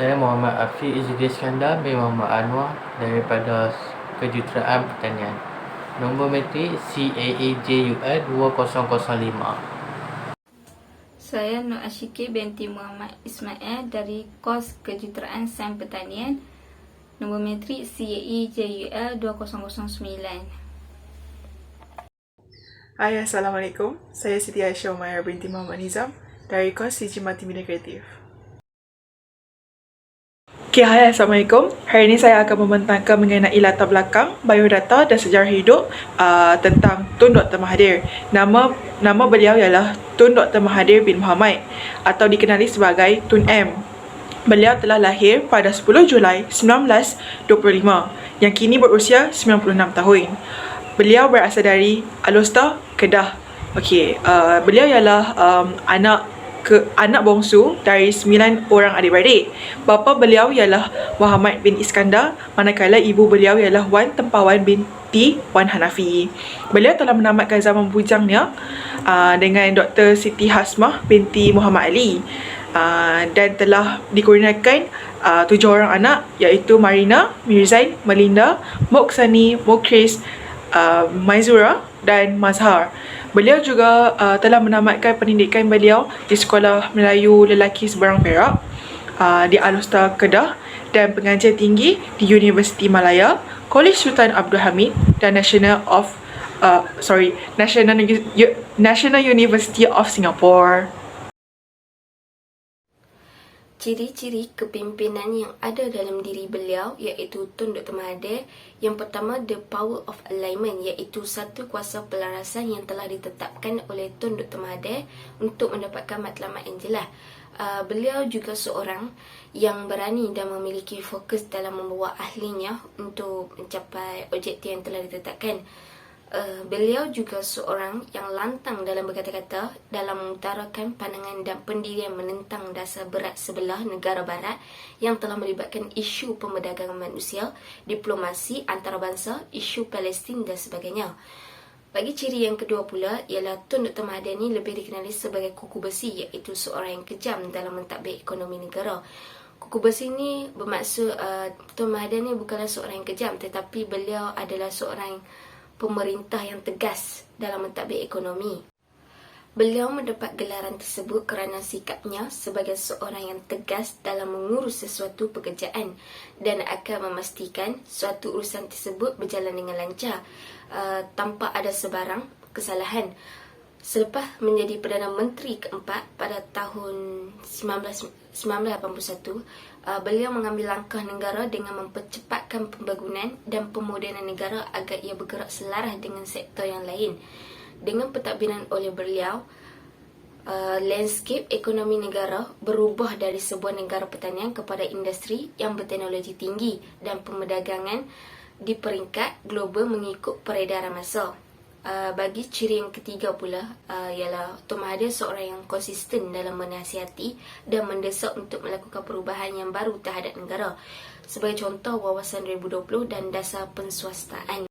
Saya Muhammad Afiq Izzuddin Iskandar bin Muhammad Anwar daripada Kejuruteraan Pertanian. Nombor metrik CAAJUL 2005. Saya Nur Ashiki binti Muhammad Ismail dari kos Kejuruteraan Sains Pertanian. Nombor metrik CAEJUL 2009. Hai, Assalamualaikum. Saya Siti Aisyah Umayyah binti Muhammad Nizam dari kos CG Multimedia Kreatif. Okay, hai, Assalamualaikum. Hari ini saya akan membentangkan mengenai latar belakang, biodata dan sejarah hidup tentang Tun Dr. Mahathir. Nama beliau ialah Tun Dr. Mahathir bin Mohamad atau dikenali sebagai Tun M. Beliau telah lahir pada 10 Julai 1925 yang kini berusia 96 tahun. Beliau berasal dari Alostar, Kedah. Beliau ialah anak bongsu dari 9 orang adik-beradik. Bapa beliau ialah Muhammad bin Iskandar, manakala ibu beliau ialah Wan Tempawan binti Wan Hanafi. Beliau telah menamatkan zaman bujangnya dengan Dr. Siti Hasmah binti Muhammad Ali dan telah dikurniakan 7 orang anak, iaitu Marina, Mirzain, Melinda, Moksani, Mukris, Maizura dan Mazhar. Beliau juga telah menamatkan pendidikan beliau di Sekolah Melayu Lelaki Seberang Perak di Alostar, Kedah, dan pengajian tinggi di Universiti Malaya, Kolej Sultan Abdul Hamid dan National University of Singapore. Ciri-ciri kepimpinan yang ada dalam diri beliau iaitu Tun Dr. Mahathir. Yang pertama, the power of alignment, iaitu satu kuasa pelarasan yang telah ditetapkan oleh Tun Dr. Mahathir untuk mendapatkan matlamat yang jelas. Beliau juga seorang yang berani dan memiliki fokus dalam membawa ahlinya untuk mencapai objektif yang telah ditetapkan. Beliau juga seorang yang lantang dalam berkata-kata, dalam mengutarakan pandangan dan pendirian menentang dasar berat sebelah negara barat yang telah melibatkan isu pemberdagangan manusia, diplomasi antarabangsa, isu Palestin dan sebagainya. Bagi ciri yang kedua pula ialah Tun Dr. Mahathir ni lebih dikenali sebagai kuku besi, iaitu seorang yang kejam dalam mentadbir ekonomi negara. Kuku besi ni bermaksud Tun Mahathir ni bukanlah seorang yang kejam, tetapi beliau adalah seorang pemerintah yang tegas dalam mentadbir ekonomi. Beliau mendapat gelaran tersebut kerana sikapnya sebagai seorang yang tegas dalam mengurus sesuatu pekerjaan dan akan memastikan suatu urusan tersebut berjalan dengan lancar tanpa ada sebarang kesalahan. Selepas menjadi Perdana Menteri keempat pada tahun 1981, beliau mengambil langkah negara dengan mempercepatkan pembangunan dan pemodenan negara agar ia bergerak selaras dengan sektor yang lain. Dengan pentadbiran oleh beliau, landscape ekonomi negara berubah dari sebuah negara pertanian kepada industri yang berteknologi tinggi dan perdagangan di peringkat global mengikut peredaran masa. Bagi ciri yang ketiga pula ialah Tun Mahathir seorang yang konsisten dalam menasihati dan mendesak untuk melakukan perubahan yang baru terhadap negara, sebagai contoh Wawasan 2020 dan Dasar Penswastaan.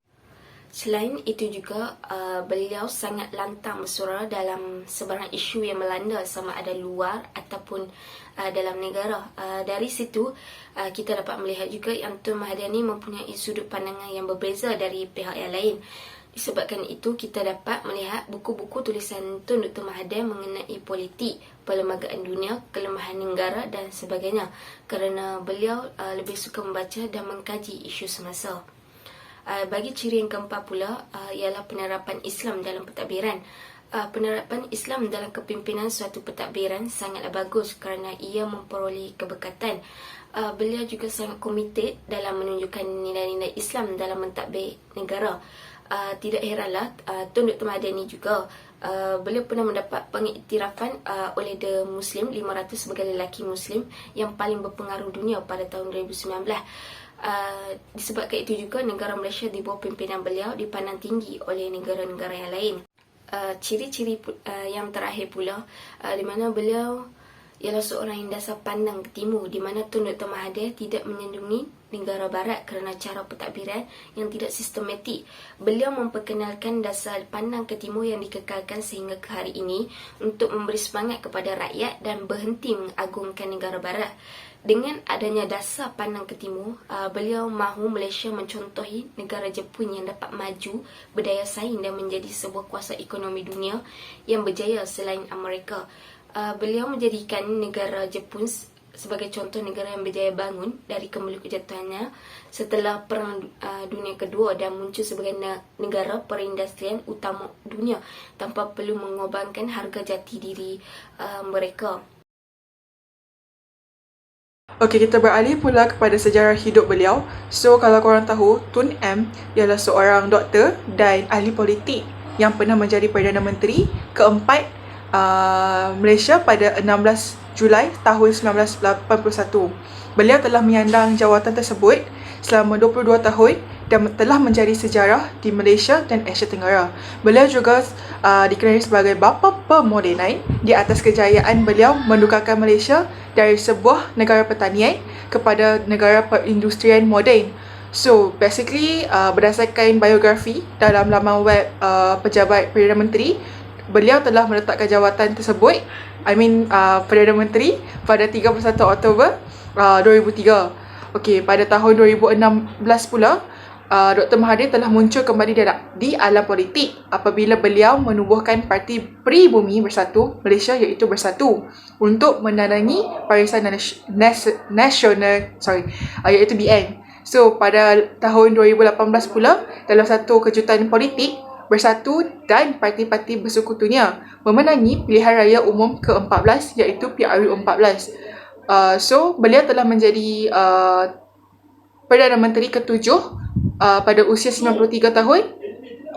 Selain itu juga beliau sangat lantang bersuara dalam sebarang isu yang melanda, sama ada luar ataupun dalam negara. Dari situ kita dapat melihat juga yang Tun Mahathir ni mempunyai sudut pandangan yang berbeza dari pihak yang lain. Disebabkan itu, kita dapat melihat buku-buku tulisan Tun Dr. Mahathir mengenai politik, perlembagaan dunia, kelemahan negara dan sebagainya, kerana beliau lebih suka membaca dan mengkaji isu semasa. Bagi ciri yang keempat pula ialah penerapan Islam dalam pentadbiran. Penerapan Islam dalam kepimpinan suatu pentadbiran sangatlah bagus kerana ia memperoleh keberkatan. Beliau juga sangat komited dalam menunjukkan nilai-nilai Islam dalam mentadbir negara. Tidak heranlah Tun Dr. Mahathir ni juga beliau pernah mendapat pengiktirafan oleh The Muslim 500 sebagai lelaki Muslim yang paling berpengaruh dunia pada tahun 2019. Disebabkan itu juga negara Malaysia di bawah pimpinan beliau dipandang tinggi oleh negara-negara yang lain. Ciri-ciri yang terakhir pula di mana beliau ialah seorang yang dasar pandang ke timur, di mana Tun Dr. Mahathir tidak menyandungi negara barat kerana cara pentadbiran yang tidak sistematik. Beliau memperkenalkan dasar pandang ke timur yang dikekalkan sehingga ke hari ini untuk memberi semangat kepada rakyat dan berhenti mengagungkan negara barat. Dengan adanya dasar pandang ke timur, beliau mahu Malaysia mencontohi negara Jepun yang dapat maju, berdaya saing dan menjadi sebuah kuasa ekonomi dunia yang berjaya selain Amerika. Beliau menjadikan negara Jepun sebagai contoh negara yang berjaya bangun dari kemulut kejatuhannya setelah Perang Dunia Kedua dan muncul sebagai negara perindustrian utama dunia tanpa perlu mengorbankan harga jati diri mereka. Okey, kita beralih pula kepada sejarah hidup beliau. So, kalau korang tahu, Tun M ialah seorang doktor dan ahli politik yang pernah menjadi Perdana Menteri keempat Malaysia pada 16 Julai tahun 1981. Beliau telah menyandang jawatan tersebut selama 22 tahun dan telah menjadi sejarah di Malaysia dan Asia Tenggara. Beliau juga dikenali sebagai bapa pemodenan di atas kejayaan beliau menukarkan Malaysia dari sebuah negara pertanian kepada negara perindustrian moden. So, basically, berdasarkan biografi dalam laman web pejabat Perdana Menteri, beliau telah meletakkan jawatan tersebut, Perdana Menteri pada 31 Oktober 2003. Okey, pada tahun 2016 pula, Dr. Mahathir telah muncul kembali di alam politik apabila beliau menubuhkan Parti Pribumi Bersatu Malaysia iaitu Bersatu untuk menandangi Barisan Nasional iaitu BN. So, pada tahun 2018 pula, dalam satu kejutan politik, Bersatu dan parti-parti bersekutunya memenangi pilihan raya umum ke-14 iaitu PRU 14. So, beliau telah menjadi Perdana Menteri ke-7 pada usia 93 tahun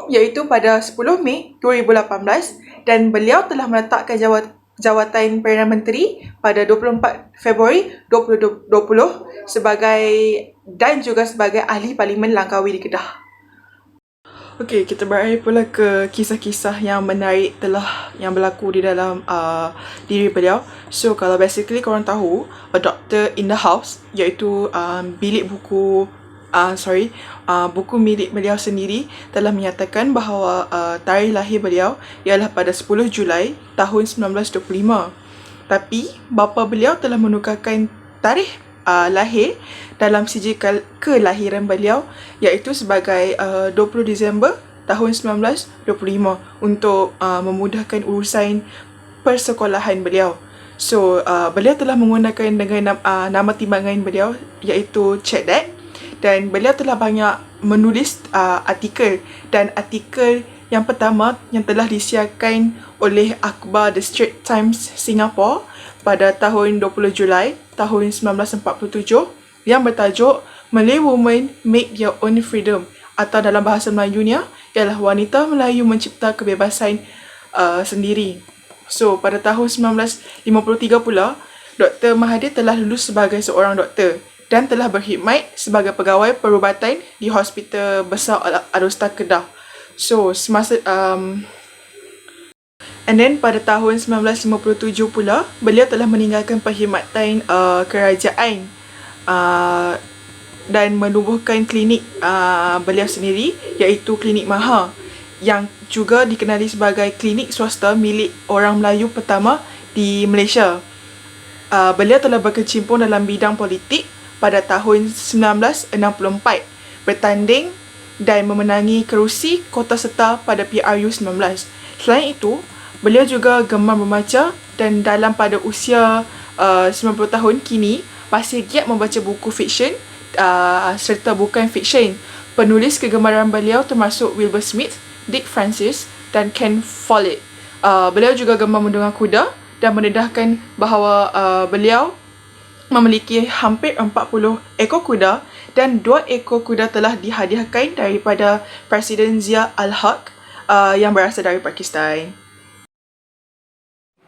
iaitu pada 10 Mei 2018 dan beliau telah meletakkan jawatan Perdana Menteri pada 24 Februari 2020 dan juga sebagai ahli Parlimen Langkawi di Kedah. Okey, kita beralih pula ke kisah-kisah yang menarik yang berlaku di dalam diri beliau. So, kalau basically korang tahu, A Doctor in the House iaitu bilik buku buku milik beliau sendiri telah menyatakan bahawa tarikh lahir beliau ialah pada 10 Julai tahun 1925. Tapi bapa beliau telah menukarkan tarikh lahir dalam sijil kelahiran beliau iaitu sebagai 20 Disember tahun 1925 untuk memudahkan urusan persekolahan beliau. So, beliau telah menggunakan dengan nama timbangan beliau iaitu Cedek dan beliau telah banyak menulis artikel dan artikel yang pertama yang telah disiarkan oleh akhbar The Straits Times Singapore pada tahun 20 Julai tahun 1947 yang bertajuk Malay Women Make Their Own Freedom atau dalam bahasa Melayunya ialah wanita Melayu mencipta kebebasan sendiri. So, pada tahun 1953 pula, Dr. Mahathir telah lulus sebagai seorang doktor dan telah berkhidmat sebagai pegawai perubatan di Hospital Besar Al-Usta Kedah. So, and then pada tahun 1957 pula, beliau telah meninggalkan perkhidmatan kerajaan dan menubuhkan klinik beliau sendiri iaitu Klinik Maha yang juga dikenali sebagai klinik swasta milik orang Melayu pertama di Malaysia. Beliau telah berkecimpung dalam bidang politik pada tahun 1964, bertanding dan memenangi kerusi Kota Serta pada PRU 19. Selain itu, beliau juga gemar membaca dan pada usia 90 tahun kini masih giat membaca buku fiksyen serta bukan fiksyen. Penulis kegemaran beliau termasuk Wilbur Smith, Dick Francis dan Ken Follett. Beliau juga gemar menunggang kuda dan mendedahkan bahawa beliau memiliki hampir 40 ekor kuda dan 2 ekor kuda telah dihadiahkan daripada Presiden Zia Al-Haq yang berasal dari Pakistan.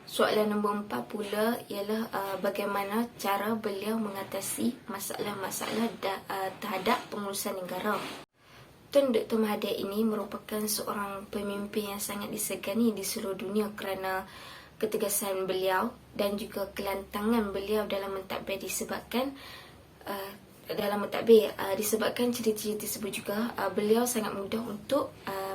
Soalan nombor 4 pula ialah bagaimana cara beliau mengatasi masalah-masalah terhadap pengurusan negara. Tun Dr. Mahathir ini merupakan seorang pemimpin yang sangat disegani di seluruh dunia kerana ketegasan beliau dan juga kelantangan beliau dalam mentadbir disebabkan ciri-ciri tersebut juga beliau sangat mudah untuk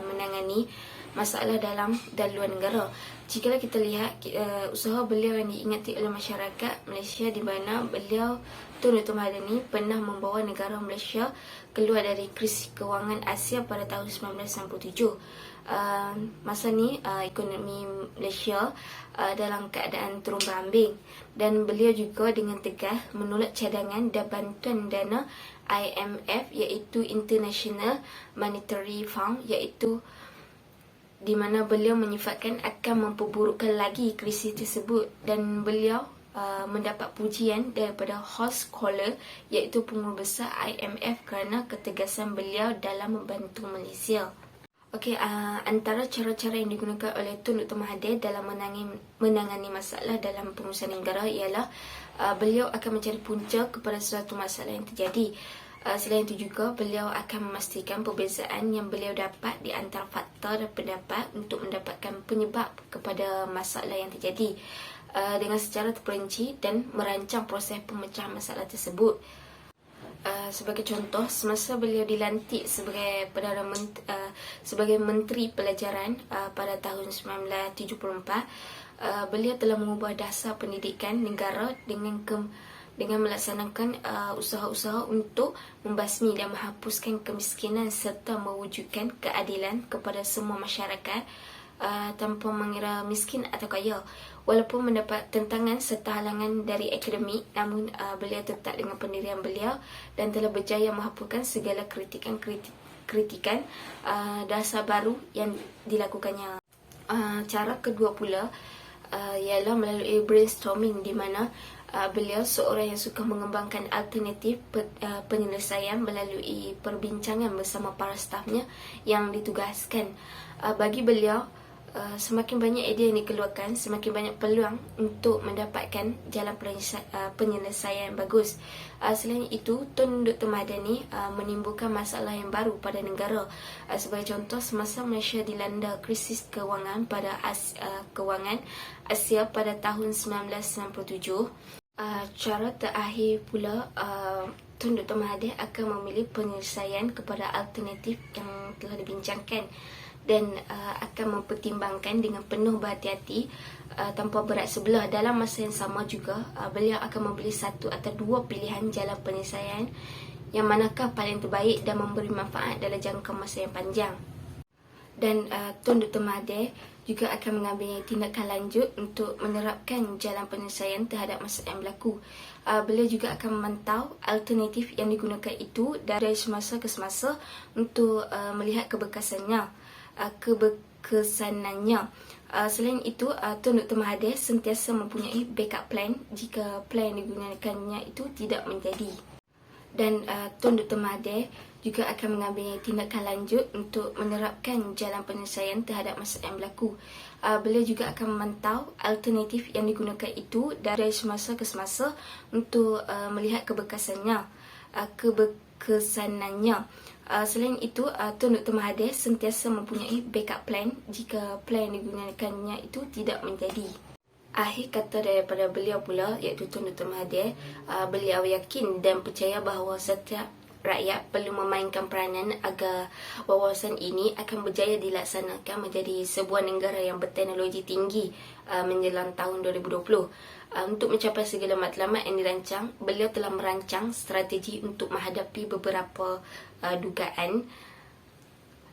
menangani masalah dalam dan luar negara. Jikalau kita lihat usaha beliau yang diingati oleh masyarakat Malaysia, di mana beliau Tun Dr. Mahathir ni pernah membawa negara Malaysia keluar dari krisis kewangan Asia pada tahun 1997. Masa ni ekonomi Malaysia dalam keadaan turun berambing, dan beliau juga dengan tegas menolak cadangan dan bantuan dana IMF, iaitu International Monetary Fund, iaitu di mana beliau menyifatkan akan memperburukkan lagi krisis tersebut, dan beliau mendapat pujian daripada host scholar, iaitu pengurus besar IMF, kerana ketegasan beliau dalam membantu Malaysia. Okey, antara cara-cara yang digunakan oleh Tun Dr. Mahathir dalam menangani masalah dalam pengurusan negara ialah beliau akan mencari punca kepada suatu masalah yang terjadi. Selain itu juga, beliau akan memastikan perbezaan yang beliau dapat di antara fakta dan pendapat untuk mendapatkan penyebab kepada masalah yang terjadi dengan secara terperinci dan merancang proses pemecahan masalah tersebut. Sebagai contoh, semasa beliau dilantik sebagai sebagai Menteri Pelajaran pada tahun 1974, beliau telah mengubah dasar pendidikan negara dengan melaksanakan usaha-usaha untuk membasmi dan menghapuskan kemiskinan serta mewujudkan keadilan kepada semua masyarakat tanpa mengira miskin atau kaya. Walaupun mendapat tentangan serta halangan dari akademik, namun beliau tetap dengan pendirian beliau dan telah berjaya menghapuskan segala kritikan dasar baru yang dilakukannya. Cara kedua pula ialah melalui brainstorming, di mana beliau seorang yang suka mengembangkan alternatif penyelesaian melalui perbincangan bersama para stafnya yang ditugaskan. Bagi beliau, semakin banyak idea yang dikeluarkan, semakin banyak peluang untuk mendapatkan jalan penyelesaian bagus. Selain itu, Tun Dr. Mahathir ni menimbulkan masalah yang baru pada negara. Sebagai contoh, semasa Malaysia dilanda krisis kewangan kewangan Asia pada tahun 1997, cara terakhir pula Tun Dr. Mahathir akan memilih penyelesaian kepada alternatif yang telah dibincangkan dan akan mempertimbangkan dengan penuh berhati-hati tanpa berat sebelah. Dalam masa yang sama juga, beliau akan membeli satu atau dua pilihan jalan penyelesaian yang manakah paling terbaik dan memberi manfaat dalam jangka masa yang panjang. Dan Tun Dr. Mahathir juga akan mengambil tindakan lanjut untuk menerapkan jalan penyelesaian terhadap masalah yang berlaku. Beliau juga akan memantau alternatif yang digunakan itu dari semasa ke semasa untuk melihat keberkesanannya. Selain itu, Tun Dr. Mahathir sentiasa mempunyai backup plan jika plan yang digunakannya itu tidak menjadi. Dan Tun Dr. Mahathir juga akan mengambil tindakan lanjut untuk menerapkan jalan penyelesaian terhadap masalah yang berlaku. Beliau juga akan memantau alternatif yang digunakan itu dari semasa ke semasa untuk melihat keberkesanannya. Selain itu, Tun Dr. Mahathir sentiasa mempunyai backup plan jika plan yang digunakannya itu tidak menjadi. Akhir kata daripada beliau pula, iaitu Tun Dr. Mahathir, beliau yakin dan percaya bahawa setiap rakyat perlu memainkan peranan agar wawasan ini akan berjaya dilaksanakan menjadi sebuah negara yang berteknologi tinggi menjelang tahun 2020. Untuk mencapai segala matlamat yang dirancang, beliau telah merancang strategi untuk menghadapi beberapa dugaan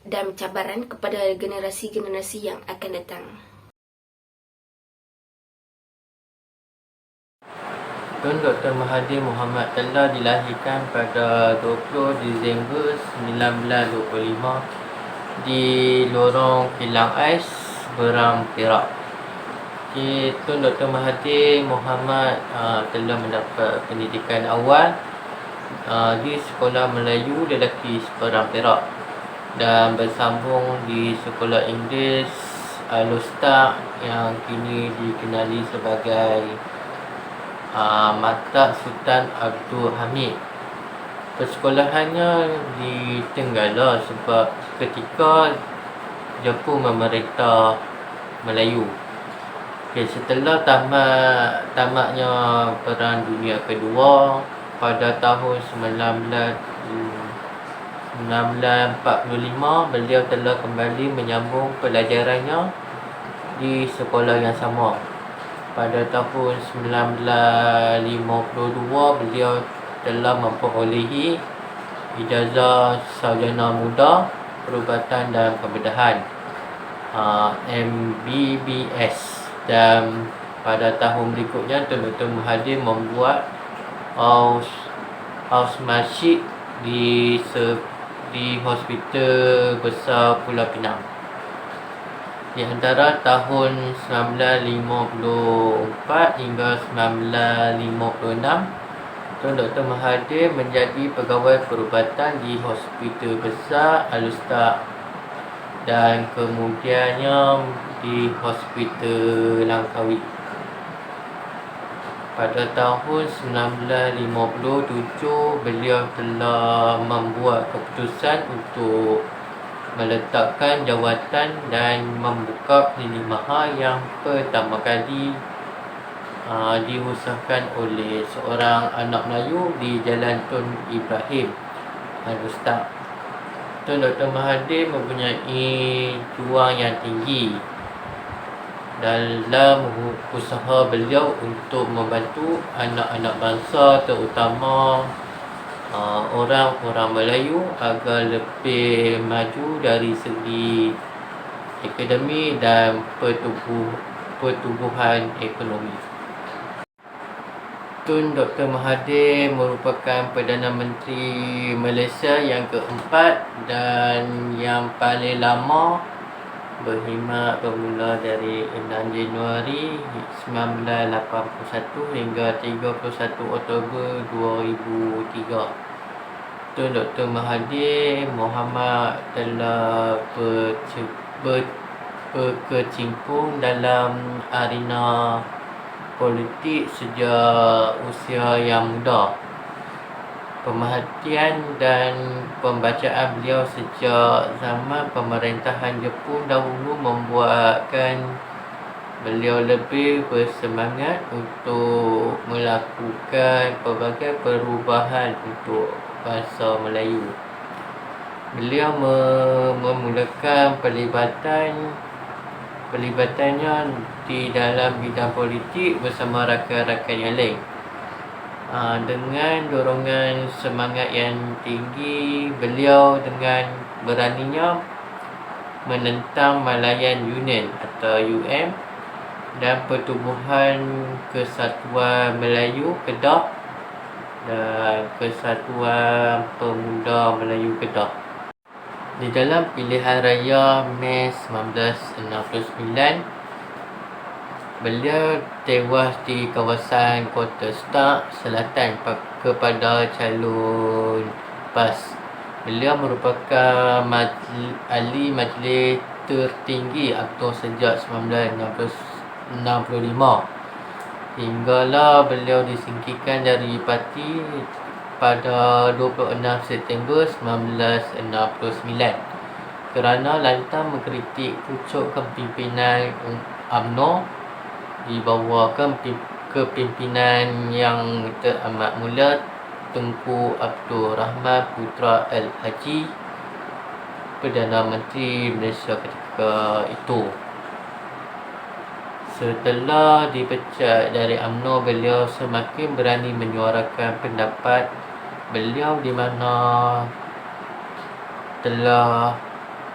dan cabaran kepada generasi-generasi yang akan datang. Tun Dr. Mahathir Mohamad telah dilahirkan pada 20 Disember 1925 di Lorong Kilang Ais, Berang, Perak. Tun Dr. Mahathir Mohamad telah mendapat pendidikan awal di Sekolah Melayu Lelaki Seberang Perak dan bersambung di Sekolah Inggeris Al-Ustaz yang kini dikenali sebagai Mata Sultan Abdul Hamid. Persekolahannya di Tenggala sebab ketika Jepun memerintah Melayu. Setelah tamatnya Perang Dunia Kedua pada tahun 1945, beliau telah kembali menyambung pelajarannya di sekolah yang sama. Pada tahun 1952, beliau telah memperolehi ijazah sarjana muda perubatan dan pembedahan MBBS, dan pada tahun berikutnya Tun Dr. Mahathir membuat Ausmasjid di Hospital Besar Pulau Pinang. Di antara tahun 1954 hingga 1956, Tun Dr. Mahathir menjadi pegawai perubatan di Hospital Besar Al-Ustaz dan kemudiannya di Hospital Langkawi. Pada tahun 1957, beliau telah membuat keputusan untuk meletakkan jawatan dan membuka klinik mahal yang pertama kali diusahakan oleh seorang anak Melayu di Jalan Tun Ibrahim Al-Ustaz. Tun Dr. Mahathir mempunyai juang yang tinggi dalam usaha beliau untuk membantu anak-anak bangsa, terutama orang-orang Melayu, agar lebih maju dari segi akademi dan pertumbuhan ekonomi. Tun Dr. Mahathir merupakan Perdana Menteri Malaysia yang keempat dan yang paling lama, berkhidmat bermula dari 6 Januari 1981 hingga 31 Oktober 2003. Tun Dr. Mahathir Mohamad telah berkecimpung dalam arena politik sejak usia yang muda. Pemerhatian dan pembacaan beliau sejak zaman pemerintahan Jepun dahulu membuatkan beliau lebih bersemangat untuk melakukan pelbagai perubahan untuk bangsa Melayu. Beliau memulakan pelibatannya di dalam bidang politik bersama rakan-rakan yang lain. Dengan dorongan semangat yang tinggi, beliau dengan beraninya menentang Malayan Union atau UM dan Pertubuhan Kesatuan Melayu Kedah dan Kesatuan Pemuda Melayu Kedah. Di dalam pilihan raya Mei 1969, beliau tewas di kawasan Kota Stark Selatan kepada calon PAS. Beliau merupakan ahli majlis tertinggi UMNO sejak 1965 hinggalah beliau disingkirkan dari parti pada 26 September 1969 kerana lantang mengkritik pucuk kepimpinan UMNO di bawah kepimpinan yang teramat mulia Tunku Abdul Rahman Putra Al-Haji, Perdana Menteri Malaysia ketika itu. Setelah dipecat dari UMNO, beliau semakin berani menyuarakan pendapat beliau di mana telah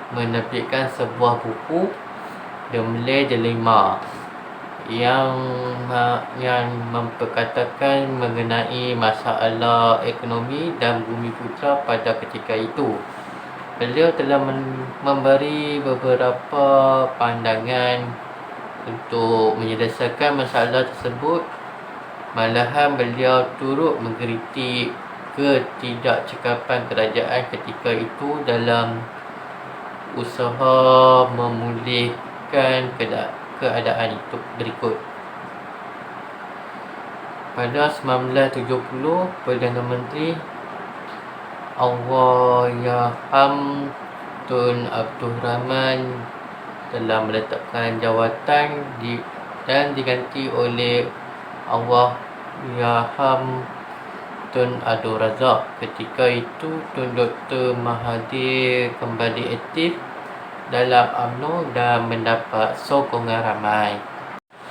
menerbitkan sebuah buku The Malay Dilemma yang memperkatakan mengenai masalah ekonomi dan bumi putra pada ketika itu. Beliau telah memberi beberapa pandangan untuk menyelesaikan masalah tersebut. Malahan beliau turut mengkritik ketidakcekapan kerajaan ketika itu dalam usaha memulihkan keadaan itu berikut. Pada 1970, Perdana Menteri Allahyarham Tun Abdul Rahman telah meletakkan jawatan di dan diganti oleh Allah Yaham Tun Abdul Razak. Ketika itu Tun Dr. Mahathir kembali aktif dalam UMNO dan mendapat sokongan ramai.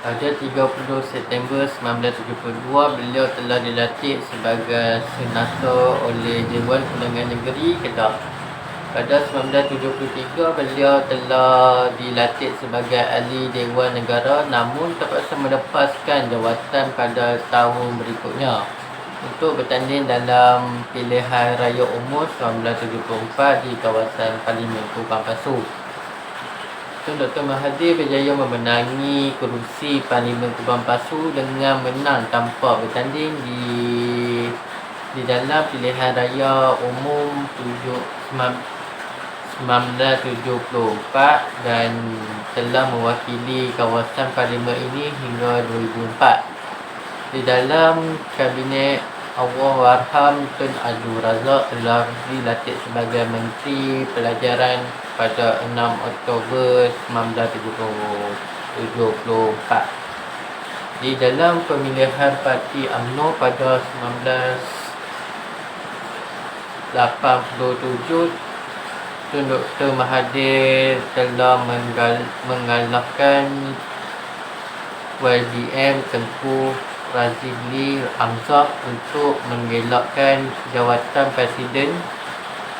Pada 30 September 1972, beliau telah dilantik sebagai senator oleh Dewan Undangan Negeri Kedah. Pada 1973, beliau telah dilantik sebagai ahli Dewan Negara, namun terpaksa melepaskan jawatan pada tahun berikutnya untuk bertanding dalam pilihan raya umum 1974 di kawasan Parlimen Kubang Pasu. Tun Dr. Mahathir berjaya memenangi kerusi Parlimen Kubang Pasu dengan menang tanpa bertanding di dalam pilihan raya umum 1974 dan telah mewakili kawasan Parlimen ini hingga 2004. Di dalam Kabinet Allahyarham Tun Abdul Razak telah dilantik sebagai Menteri Pelajaran pada 6 Oktober 1974. Di dalam pemilihan parti UMNO pada 1987, Tun Dr. Mahathir telah mengalahkan YBM Tengku Razili Hamzah untuk mengelakkan jawatan Presiden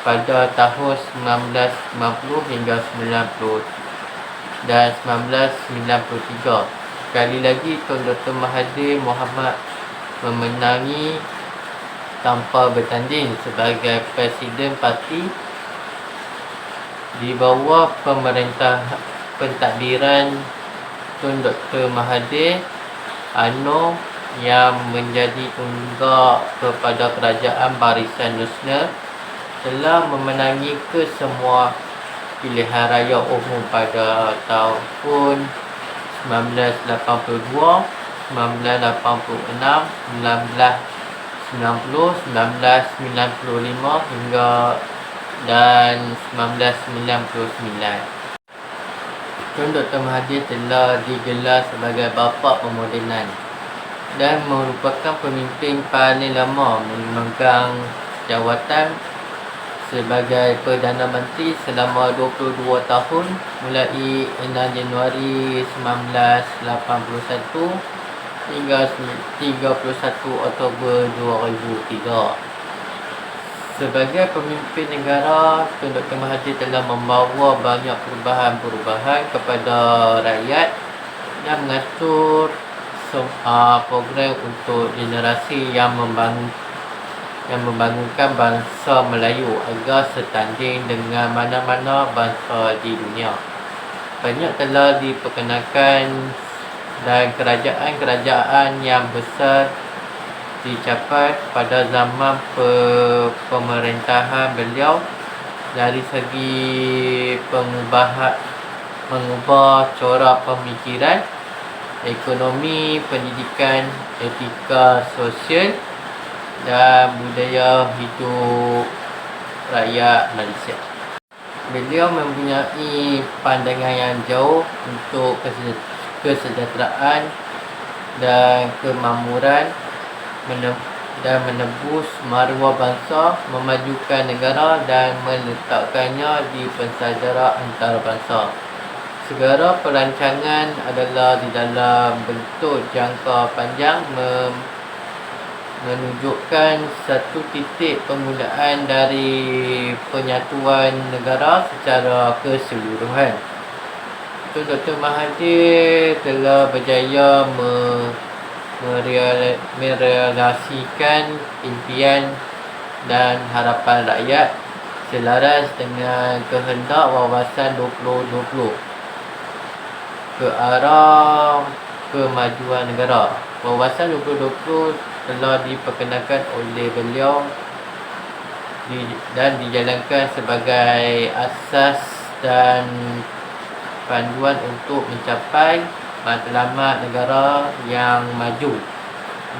pada tahun 1990 hingga 90 dan 1993. Sekali lagi Tun Dr. Mahathir Mohamad memenangi tanpa bertanding sebagai Presiden Parti di bawah pentadbiran Tun Dr. Mahathir. UMNO yang menjadi tunggak kepada Kerajaan Barisan Nasional telah memenangi kesemua pilihan raya umum pada tahun 1982, 1986, 1990, 1995 hingga dan 1999. Tun Dr. Mahathir telah digelar sebagai bapa pemodenan dan merupakan pemimpin paling lama memegang jawatan sebagai Perdana Menteri selama 22 tahun mulai 6 Januari 1981 hingga 31 Oktober 2003. Sebagai pemimpin negara, Tun Dr. Mahathir telah membawa banyak perubahan-perubahan kepada rakyat dan mengatur program untuk generasi yang membangunkan bangsa Melayu agar setanding dengan mana-mana bangsa di dunia. Banyak telah diperkenalkan dan kerajaan-kerajaan yang besar dicapai pada zaman pemerintahan beliau dari segi mengubah corak pemikiran, ekonomi, pendidikan, etika sosial dan budaya hidup rakyat Malaysia. Beliau mempunyai pandangan yang jauh untuk kesejahteraan dan kemakmuran dan menebus maruah bangsa, memajukan negara dan meletakkannya di pensejarah antarabangsa. Segala perancangan adalah di dalam bentuk jangka panjang menunjukkan satu titik permulaan dari penyatuan negara secara keseluruhan. Tun Dr. Mahathir telah berjaya merealisasikan impian dan harapan rakyat selaras dengan kehendak wawasan 2020 ke arah kemajuan negara. Wawasan 2020 telah diperkenalkan oleh beliau dan dijalankan sebagai asas dan panduan untuk mencapai matlamat negara yang maju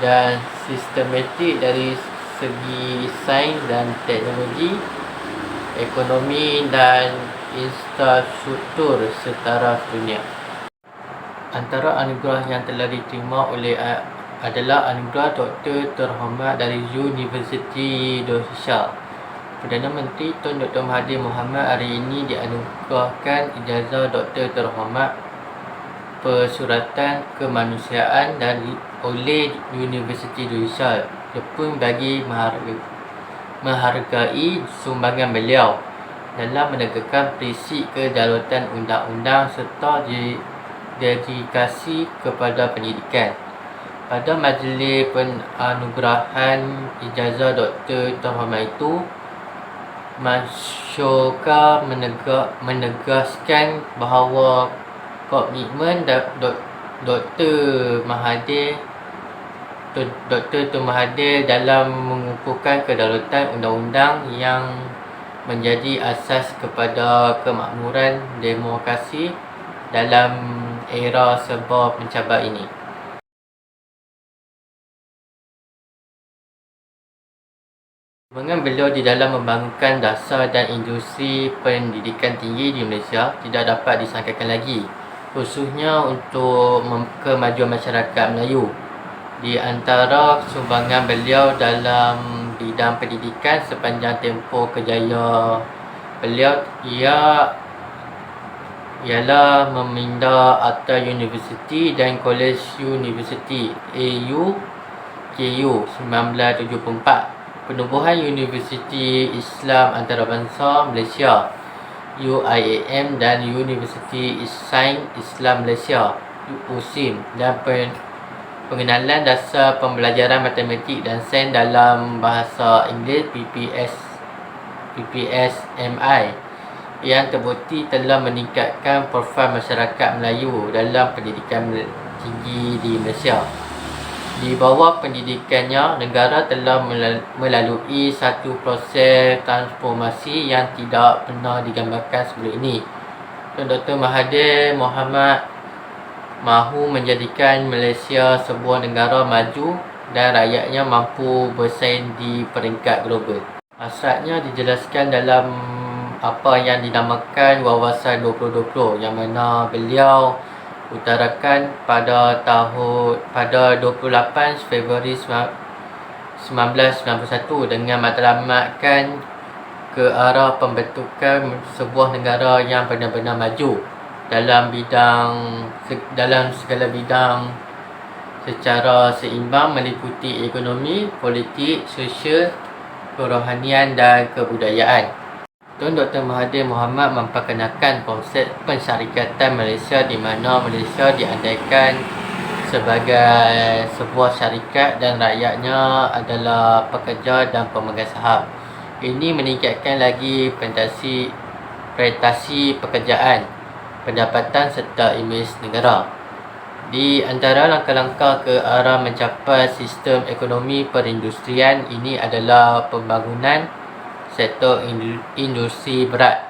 dan sistematik dari segi sains dan teknologi, ekonomi dan infrastruktur setara dunia. antara anugerah yang telah diterima oleh adalah anugerah Doktor Terhormat dari Universiti Indonesia. Perdana Menteri Tun Dr. Mahathir Mohamad hari ini dianugerahkan ijazah Doktor Terhormat Persuratan Kemanusiaan oleh Universiti Indonesia Jepun bagi menghargai sumbangan beliau dalam menegakkan prinsip kedaulatan undang-undang serta dedikasi kepada pendidikan. Pada majlis penganugerahan ijazah Doktor Terhormat itu, Masyuka menegaskan bahawa komitmen Dr. Mahathir dalam mengukuhkan kedaulatan undang-undang yang menjadi asas kepada kemakmuran demokrasi dalam era serba mencabar ini. Sumbangan beliau di dalam membangunkan dasar dan industri pendidikan tinggi di Malaysia tidak dapat disangkakan lagi, khususnya untuk kemajuan masyarakat Melayu. Di antara sumbangan beliau dalam bidang pendidikan sepanjang tempoh kerjaya beliau ialah meminda Akta Universiti dan Kolej Universiti AU KU 1974, penubuhan Universiti Islam Antarabangsa Malaysia UIAM dan Universiti Sains Islam Malaysia USIM, dan pengenalan dasar pembelajaran matematik dan sains dalam bahasa Inggeris PPSMI yang terbukti telah meningkatkan profil masyarakat Melayu dalam pendidikan tinggi di Malaysia. Di bawah pendidikannya, negara telah melalui satu proses transformasi yang tidak pernah digambarkan sebelum ini. Dr. Mahathir Mohamad mahu menjadikan Malaysia sebuah negara maju dan rakyatnya mampu bersaing di peringkat global. Hasratnya dijelaskan dalam apa yang dinamakan Wawasan 2020 yang mana beliau utarakan pada 28 Februari 1991 dengan matlamatkan ke arah pembentukan sebuah negara yang benar-benar maju dalam segala bidang secara seimbang meliputi ekonomi, politik, sosial, kerohanian dan kebudayaan. Tun Dr. Mahathir Mohamad memperkenalkan konsep pensyarikatan Malaysia di mana Malaysia diandaikan sebagai sebuah syarikat dan rakyatnya adalah pekerja dan pemegang saham. Ini meningkatkan lagi prestasi pekerjaan, pendapatan serta imej negara. Di antara langkah-langkah ke arah mencapai sistem ekonomi perindustrian ini adalah pembangunan sektor industri berat.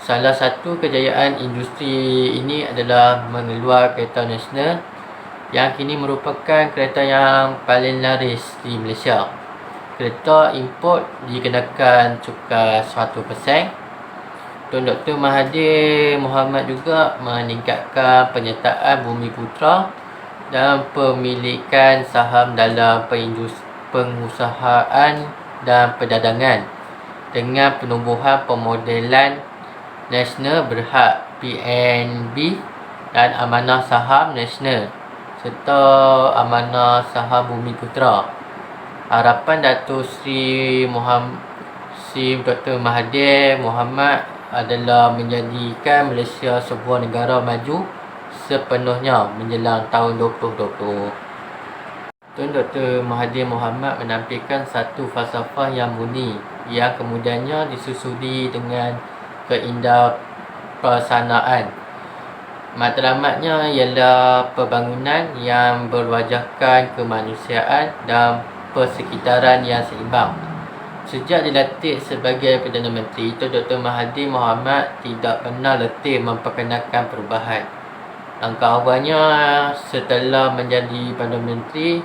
Salah satu kejayaan industri ini adalah mengeluar kereta nasional yang kini merupakan kereta yang paling laris di Malaysia. Kereta import dikenakan cukai 100%. Tun Dr. Mahathir Mohamad juga meningkatkan penyertaan Bumiputera dan pemilikan saham dalam pengusahaan dan perdagangan dengan penubuhan pemodelan nasional berhad PNB dan amanah saham nasional serta amanah saham Bumiputera. Harapan Datuk Sri Dr. Mahathir Mohamad adalah menjadikan Malaysia sebuah negara maju sepenuhnya menjelang tahun 2020. Tun Dr. Mahathir Mohamad menampilkan satu falsafah yang murni yang kemudiannya disusuli dengan keindah persanaan. Matlamatnya ialah pembangunan yang berwajahkan kemanusiaan dan persekitaran yang seimbang. Sejak dilantik sebagai Perdana Menteri, Tun Dr. Mahathir Mohamad tidak pernah letih memperkenalkan perubahan. Langkah awalnya setelah menjadi Perdana Menteri,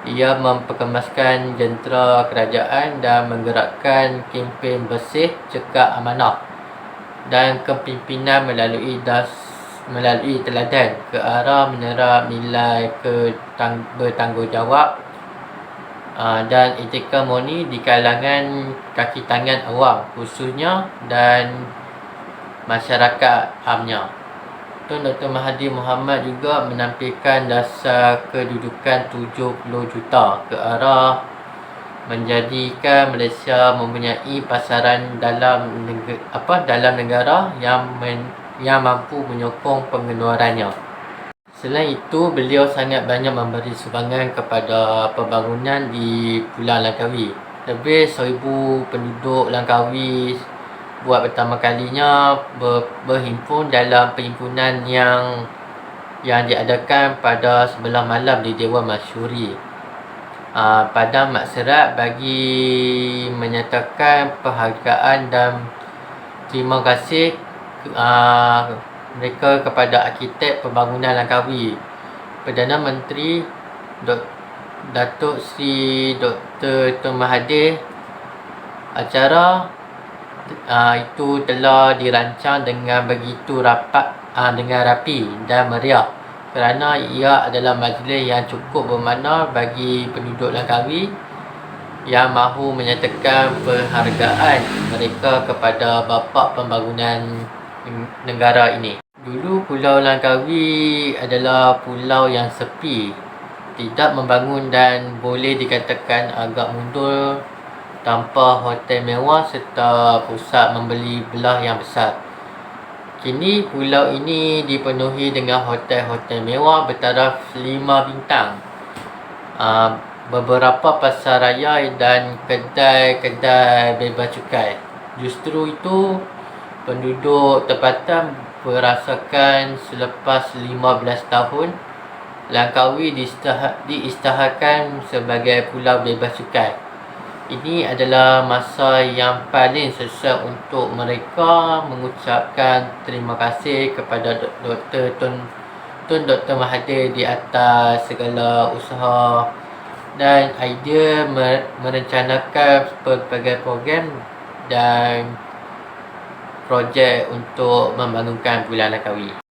ia memperkemaskan jentera kerajaan dan menggerakkan kempen bersih, cekap amanah dan kepimpinan melalui melalui teladan ke arah menyerap nilai bertanggungjawab dan etika murni di kalangan kaki tangan awam khususnya dan masyarakat amnya. Tun Dr. Mahathir Mohamad juga menampilkan dasar kedudukan 70 juta ke arah menjadikan Malaysia mempunyai pasaran dalam negara yang mampu menyokong pengeluarannya. Selain itu, beliau sangat banyak memberi sumbangan kepada pembangunan di Pulau Langkawi. Lebih 1,000 penduduk Langkawi buat pertama kalinya berhimpun dalam perhimpunan yang diadakan pada sebelah malam di Dewan Masyuri. Padang Mat Serat bagi menyatakan penghargaan dan terima kasih mereka kepada arkitek pembangunan Langkawi, Perdana Menteri Datuk Seri Dr. Tun Mahathir. Acara itu telah dirancang dengan begitu rapi dan meriah kerana ia adalah majlis yang cukup bermakna bagi penduduk Langkawi yang mahu menyatakan penghargaan mereka kepada bapa pembangunan negara ini. Dulu Pulau Langkawi adalah pulau yang sepi, tidak membangun dan boleh dikatakan agak mundur tanpa hotel mewah serta pusat membeli belah yang besar. Kini pulau ini dipenuhi dengan hotel-hotel mewah bertaraf 5 bintang, beberapa pasar raya dan kedai-kedai bebas cukai. Justru itu, penduduk tempatan merasakan selepas 15 tahun Langkawi diisytiharkan sebagai pulau bebas cukai. Ini adalah masa yang paling sesuai untuk mereka mengucapkan terima kasih kepada Tun Dr. Mahathir di atas segala usaha dan idea merencanakan pelbagai program dan projek untuk membangunkan Pulau Langkawi.